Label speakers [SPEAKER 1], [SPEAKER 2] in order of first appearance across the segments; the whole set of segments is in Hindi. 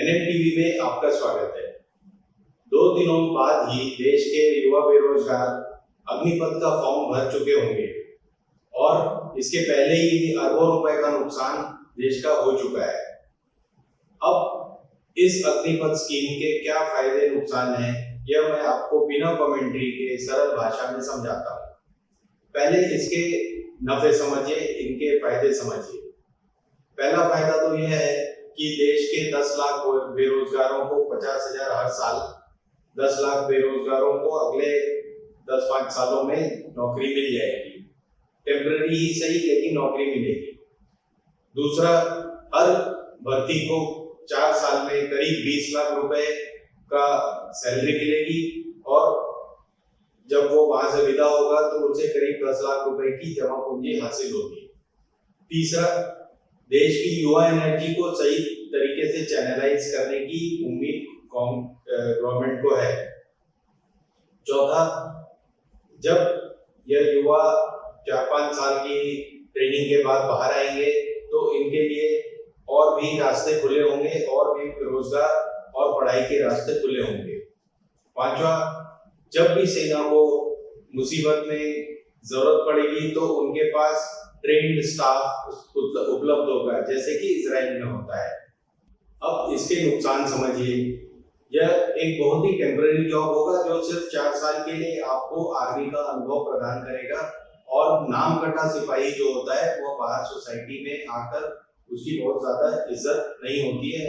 [SPEAKER 1] NMTV में आपका स्वागत है। 2 दिनों बाद ही देश के युवा बेरोजगार अग्निपथ का फॉर्म भर चुके होंगे और इसके पहले ही अरबों रुपए का नुकसान देश का हो चुका है। अब इस अग्निपथ स्कीम के क्या फायदे नुकसान हैं, यह मैं आपको बिना कमेंट्री के सरल भाषा में समझाता हूँ। पहले इसके नफे समझिए, इनके फायदे समझिए। पहला फायदा तो यह है कि देश के 10 लाख बेरोजगारों को 50,000 हर साल, 10 लाख बेरोजगारों को अगले 10-5 सालों में नौकरी मिल जाएगी। टेम्पररी ही सही, लेकिन नौकरी मिलेगी। दूसरा, हर भर्ती को 4 साल में करीब 20 लाख रुपए का सैलरी मिलेगी और जब वो वहां से विदा होगा तो उसे करीब 10 लाख रुपए की जमा पूंजी हासिल होगी। तीसरा, देश की युवा एनर्जी को सही तरीके से चैनलाइज करने की उम्मीद गवर्नमेंट को है। चौथा, जब यह युवा 4-5 साल की ट्रेनिंग के बाद बाहर आएंगे तो इनके लिए और भी रास्ते खुले होंगे और भी रोजगार और पढ़ाई के रास्ते खुले होंगे। पांचवा, जब भी सेना को मुसीबत में जरूरत पड़ेगी तो उनके पास ट्रेन्ड स्टाफ उपलब्ध होगा, जैसे कि इजराइल में होता है। अब इसके नुकसान समझिए। यह एक बहुत ही टेम्पररी जॉब होगा जो सिर्फ 4 साल के लिए आपको आर्मी का अनुभव प्रदान करेगा और नाम कटा सिपाही जो होता है वो बाहर सोसाइटी में आकर उसकी बहुत ज्यादा इज्जत नहीं होती है,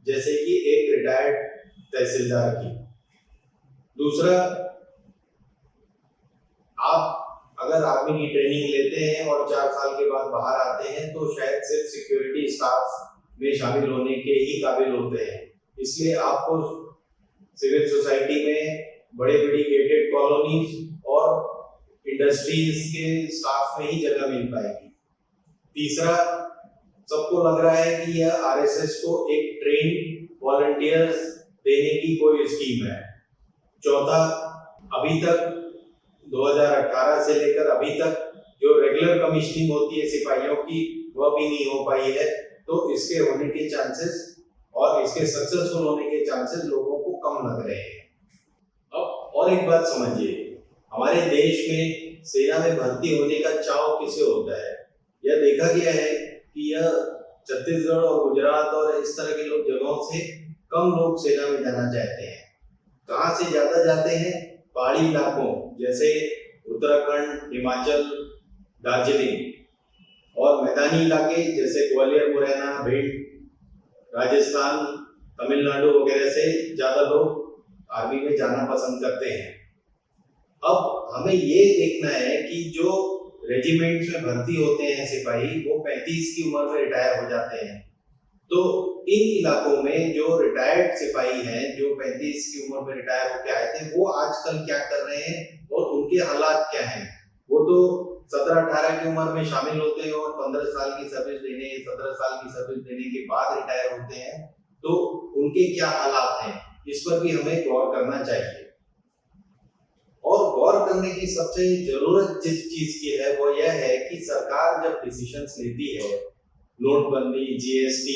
[SPEAKER 1] जैसे कि एक रिटायर्ड तहसीलदार की। दूसरा, आप अगर आर्मी की ट्रेनिंग लेते हैं और 4 साल के बाद बाहर आते हैं तो शायद सिर्फ सिक्योरिटी स्टाफ में शामिल होने के ही काबिल होते हैं, इसलिए आपको सिविल सोसाइटी में बड़ी गेटेड कॉलोनीज और इंडस्ट्रीज के स्टाफ में ही जगह मिल पाएगी। तीसरा, सबको लग रहा है कि यह RSS को एक ट्रेन वॉलंटियर्स देने की कोई स्कीम है। चौथा, अभी तक 2018 से लेकर अभी तक जो रेगुलर कमीशनिंग होती है सिपाहियों की वह भी नहीं हो पाई है, तो इसके होने के चांसेस और इसके सक्सेसफुल होने के चांसेस लोगों को कम लग रहे हैं। अब और एक बात समझिए, हमारे देश में सेना में भर्ती होने का चाव किसे होता है? यह देखा गया है कि यह छत्तीसगढ़ और गुजरात और इस तरह के जगहों से कम लोग सेना में जाना चाहते हैं। कहाँ से ज्यादा जाते हैं? पहाड़ी इलाकों जैसे उत्तराखंड, हिमाचल, दार्जिलिंग, और मैदानी इलाके जैसे ग्वालियर, मुरैना, भिंड, राजस्थान, तमिलनाडु वगैरह से ज्यादा लोग आर्मी में जाना पसंद करते हैं। अब हमें ये देखना है कि जो रेजिमेंट्स में भर्ती होते हैं सिपाही, वो 35 की उम्र में रिटायर हो जाते हैं। तो इन इलाकों में जो रिटायर्ड सिपाही हैं, जो 35 की उम्र में रिटायर होकर आए थे, वो आजकल क्या कर रहे हैं और उनके हालात क्या हैं? वो तो 17-18 की उम्र में शामिल होते हैं और 15 साल की सर्विस देने, 17 साल की सर्विस देने के बाद रिटायर होते हैं, तो उनके क्या हालात हैं, इस पर भी हमें गौर करना चाहिए। और गौर करने की सबसे जरूरत जिस चीज की है वो यह है कि सरकार जब डिसीजंस लेती है, नोटबंदी, GST,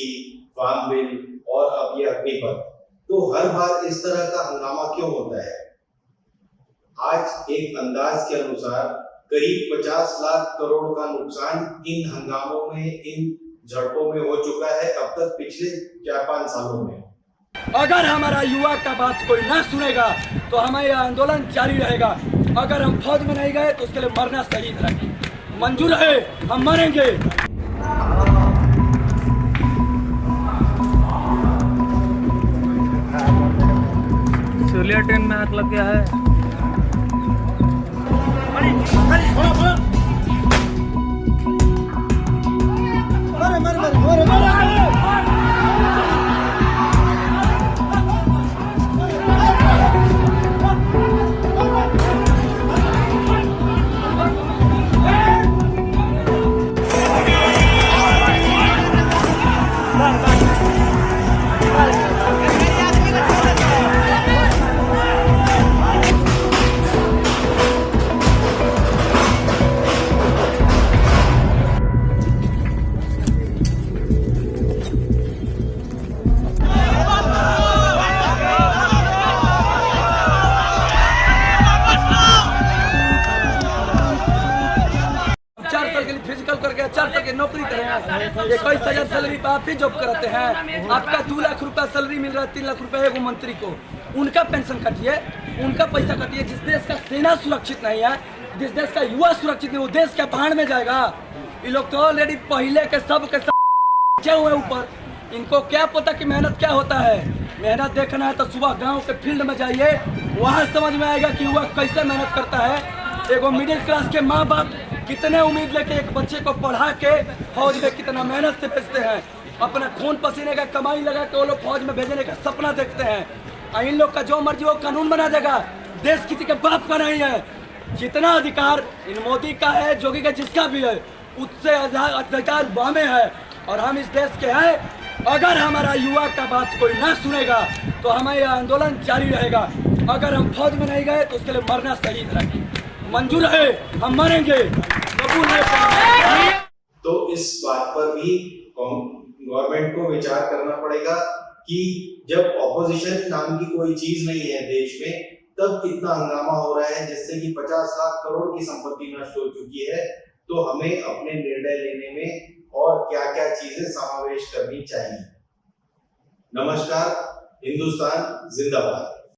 [SPEAKER 1] फार्म बिल और अब ये अग्निपथ, तो हर बार इस तरह का हंगामा क्यों होता है? आज एक अंदाज के अनुसार करीब 50 लाख करोड़ का नुकसान इन हंगामों में, इन झड़पों में हो चुका है अब तक पिछले 4-5 सालों में।
[SPEAKER 2] अगर हमारा युवा का बात कोई ना सुनेगा तो हमारा यह आंदोलन जारी रहेगा। अगर हम फौज में नहीं गए तो उसके लिए मरना शहीद है। मंजूर है, हम मरेंगे।
[SPEAKER 3] सूर्या ट्रेन में आग लग गया है।
[SPEAKER 2] निकल करके 400 की नौकरी करें। 21,000 सैलरी पे आप ही जॉब कराते हैं। आपका 2 लाख रुपया सैलरी मिल रहा है, 3 लाख रुपया एगो मंत्री को, उनका पेंशन काटिए, उनका पैसा काटिए। जिस देश का सेना सुरक्षित नहीं है, जिस देश का युवा सुरक्षित नहीं, वो देश क्या भाड़ में जाएगा? ये लोग तो ऑलरेडी पहले के सब हुए ऊपर। इनको क्या पता कि मेहनत क्या होता है। मेहनत देखना है तो सुबह गांव के फील्ड में जाइए, वहाँ समझ में आएगा कि युवा कैसे मेहनत करता है। एगो मिडिल क्लास के माँ बाप कितने उम्मीद लेके एक बच्चे को पढ़ा के फौज में कितना मेहनत से भेजते हैं, अपना खून पसीने का कमाई लगा के वो लोग फौज में भेजने का सपना देखते हैं। इन लोग का जो मर्जी वो कानून बना देगा, देश किसी के बाप का नहीं है। जितना अधिकार इन मोदी का है, जोगी का जिसका भी है, उससे अधिकार बामे है और हम इस देश के हैं। अगर हमारा युवा का बात कोई ना सुनेगा तो हमारा यह आंदोलन जारी रहेगा। अगर हम फौज में नहीं गए तो उसके लिए मरना शहीद है। मंजूर है, हम मरेंगे, कबूल है।
[SPEAKER 1] तो इस बात पर भी गवर्नमेंट को विचार करना पड़ेगा कि जब ऑपोजिशन नाम की कोई चीज नहीं है देश में, तब इतना हंगामा हो रहा है जिससे कि 50 लाख करोड़ की संपत्ति नष्ट हो चुकी है। तो हमें अपने निर्णय लेने में और क्या क्या चीजें समावेश करनी चाहिए। नमस्कार, हिंदुस्तान जिंदाबाद।